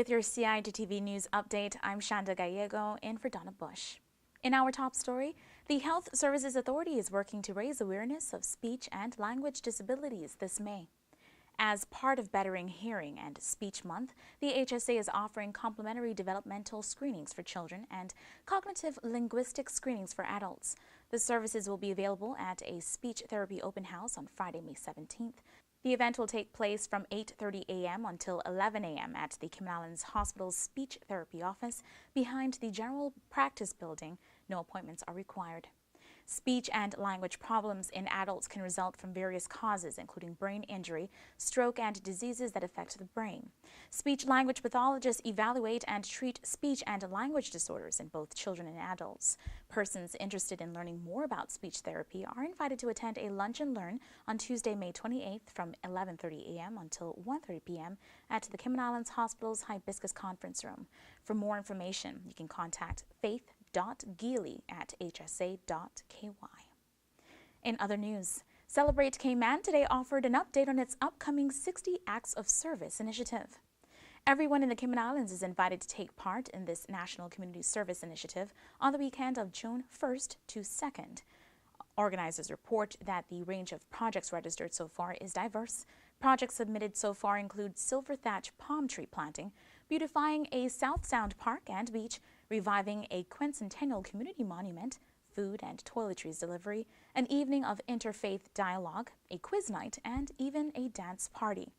With your CIGTV news update, I'm Shanda Gallego in for Donna Bush. In our top story, the Health Services Authority is working to raise awareness of speech and language disabilities this May. As part of Bettering Hearing and Speech Month, the HSA is offering complimentary developmental screenings for children and cognitive linguistic screenings for adults. The services will be available at a speech therapy open house on Friday, May 17th. The event will take place from 8:30 a.m. until 11 a.m. at the Cayman Islands Hospital's Speech Therapy Office behind the General Practice Building. No appointments are required. Speech and language problems in adults can result from various causes, including brain injury, stroke, and diseases that affect the brain. Speech-language pathologists evaluate and treat speech and language disorders in both children and adults. Persons interested in learning more about speech therapy are invited to attend a lunch and learn on Tuesday, May 28th from 11:30 a.m. until 1:30 p.m. at the Cayman Islands Hospital's Hibiscus Conference Room. For more information, you can contact faith.geely@hsa.ky. In other news, Celebrate Cayman today offered an update on its upcoming 60 Acts of Service initiative. Everyone in the Cayman Islands is invited to take part in this National Community Service Initiative on the weekend of June 1st to 2nd. Organizers report that the range of projects registered so far is diverse. Projects submitted so far include silver thatch palm tree planting, beautifying a South Sound park and beach, reviving a quincentennial community monument, food and toiletries delivery, an evening of interfaith dialogue, a quiz night, and even a dance party.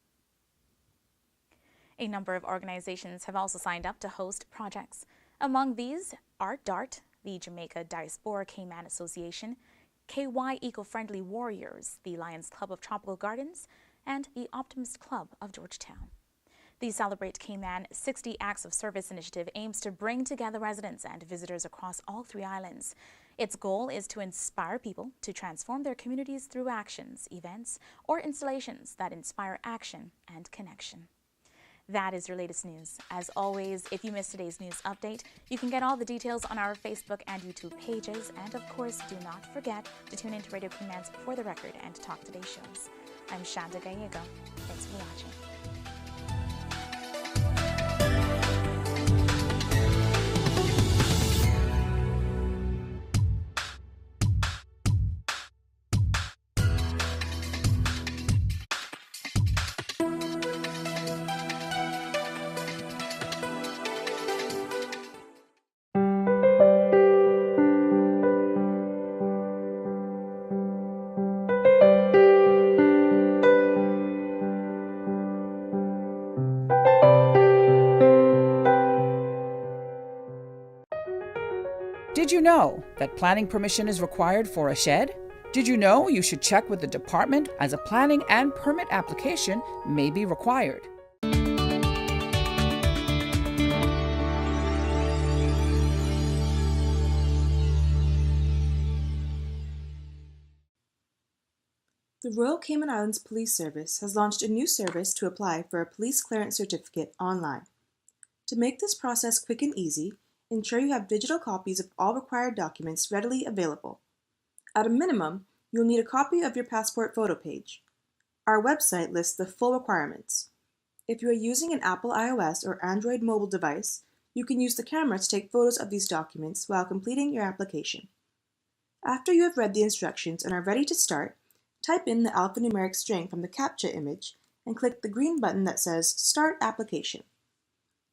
A number of organizations have also signed up to host projects. Among these, Art Dart, the Jamaica Diaspora Cayman Association, KY Eco-Friendly Warriors, the Lions Club of Tropical Gardens, and the Optimist Club of Georgetown. The Celebrate Cayman 60 Acts of Service initiative aims to bring together residents and visitors across all three islands. Its goal is to inspire people to transform their communities through actions, events, or installations that inspire action and connection. That is your latest news. As always, if you missed today's news update, you can get all the details on our Facebook and YouTube pages. And of course, do not forget to tune into Radio Cayman's For the Record and Talk Today shows. I'm Shanda Gallego. Thanks for watching. Did you know that planning permission is required for a shed? Did you know you should check with the department as a planning and permit application may be required? The Royal Cayman Islands Police Service has launched a new service to apply for a police clearance certificate online. To make this process quick and easy, ensure you have digital copies of all required documents readily available. At a minimum, you'll need a copy of your passport photo page. Our website lists the full requirements. If you are using an Apple iOS or Android mobile device, you can use the camera to take photos of these documents while completing your application. After you have read the instructions and are ready to start, type in the alphanumeric string from the CAPTCHA image and click the green button that says Start Application.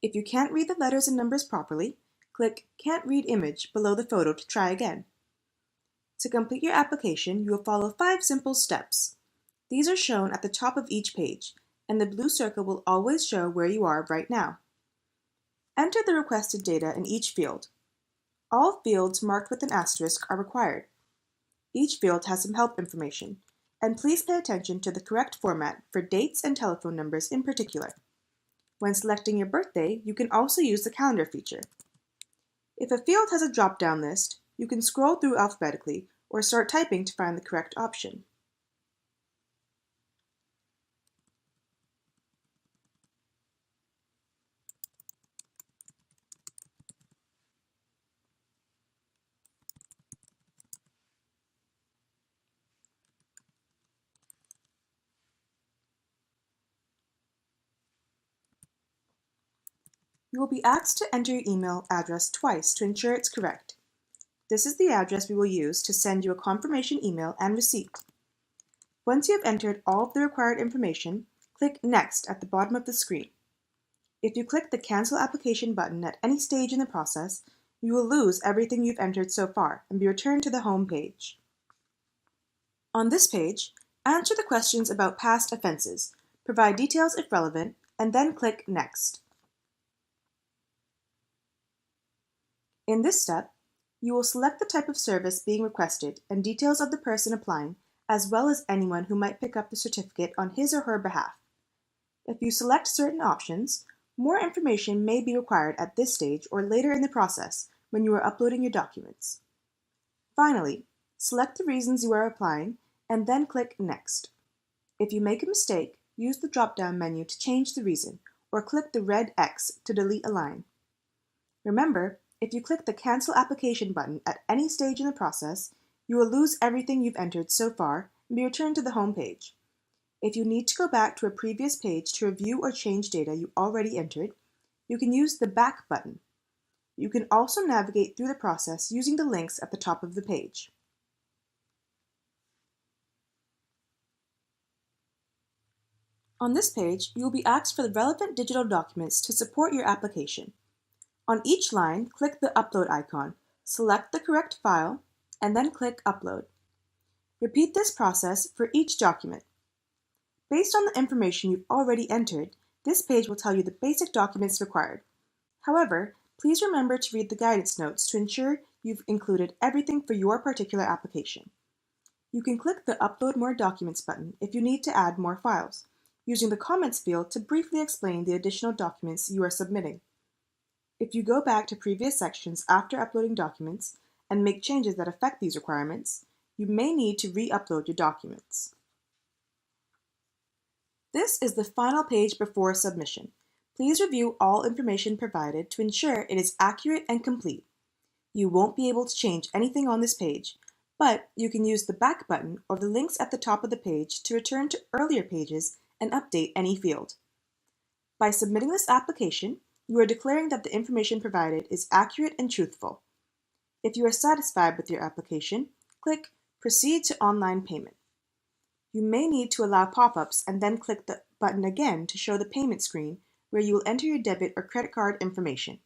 If you can't read the letters and numbers properly, click Can't Read Image below the photo to try again. To complete your application, you will follow 5 simple steps. These are shown at the top of each page, and the blue circle will always show where you are right now. Enter the requested data in each field. All fields marked with an asterisk are required. Each field has some help information, and please pay attention to the correct format for dates and telephone numbers in particular. When selecting your birthday, you can also use the calendar feature. If a field has a drop-down list, you can scroll through alphabetically or start typing to find the correct option. You will be asked to enter your email address twice to ensure it's correct. This is the address we will use to send you a confirmation email and receipt. Once you have entered all of the required information, click Next at the bottom of the screen. If you click the Cancel Application button at any stage in the process, you will lose everything you've entered so far and be returned to the home page. On this page, answer the questions about past offenses, provide details if relevant, and then click Next. In this step, you will select the type of service being requested and details of the person applying, as well as anyone who might pick up the certificate on his or her behalf. If you select certain options, more information may be required at this stage or later in the process when you are uploading your documents. Finally, select the reasons you are applying and then click Next. If you make a mistake, use the drop-down menu to change the reason or click the red X to delete a line. Remember, if you click the Cancel Application button at any stage in the process, you will lose everything you've entered so far and be returned to the home page. If you need to go back to a previous page to review or change data you already entered, you can use the Back button. You can also navigate through the process using the links at the top of the page. On this page, you will be asked for the relevant digital documents to support your application. On each line, click the Upload icon, select the correct file, and then click Upload. Repeat this process for each document. Based on the information you've already entered, this page will tell you the basic documents required. However, please remember to read the guidance notes to ensure you've included everything for your particular application. You can click the Upload More Documents button if you need to add more files, using the Comments field to briefly explain the additional documents you are submitting. If you go back to previous sections after uploading documents and make changes that affect these requirements, you may need to re-upload your documents. This is the final page before submission. Please review all information provided to ensure it is accurate and complete. You won't be able to change anything on this page, but you can use the Back button or the links at the top of the page to return to earlier pages and update any field. By submitting this application, you are declaring that the information provided is accurate and truthful. If you are satisfied with your application, click Proceed to Online Payment. You may need to allow pop-ups and then click the button again to show the payment screen where you will enter your debit or credit card information.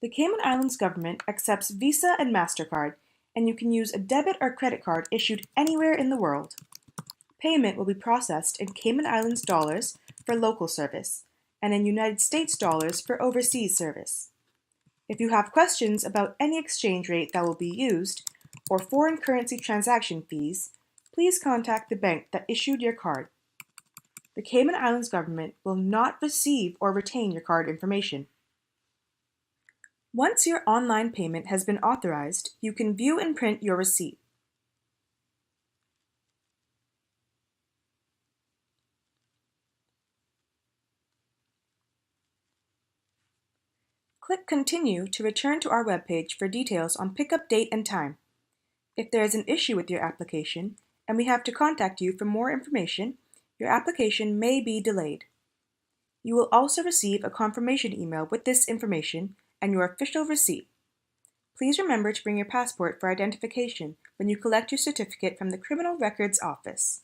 The Cayman Islands government accepts Visa and MasterCard, and you can use a debit or credit card issued anywhere in the world. Payment will be processed in Cayman Islands dollars for local service and in United States dollars for overseas service. If you have questions about any exchange rate that will be used or foreign currency transaction fees, please contact the bank that issued your card. The Cayman Islands government will not receive or retain your card information. Once your online payment has been authorized, you can view and print your receipt. Click Continue to return to our webpage for details on pickup date and time. If there is an issue with your application and we have to contact you for more information, your application may be delayed. You will also receive a confirmation email with this information and your official receipt. Please remember to bring your passport for identification when you collect your certificate from the Criminal Records Office.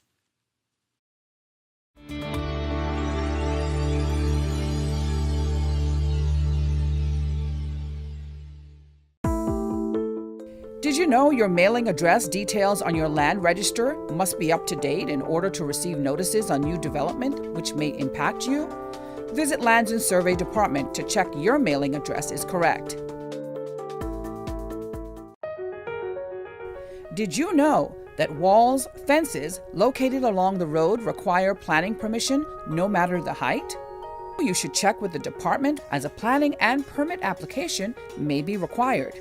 Did you know your mailing address details on your land register must be up to date in order to receive notices on new development which may impact you? Visit Lands and Survey Department to check your mailing address is correct. Did you know that walls, fences located along the road require planning permission no matter the height? You should check with the department as a planning and permit application may be required.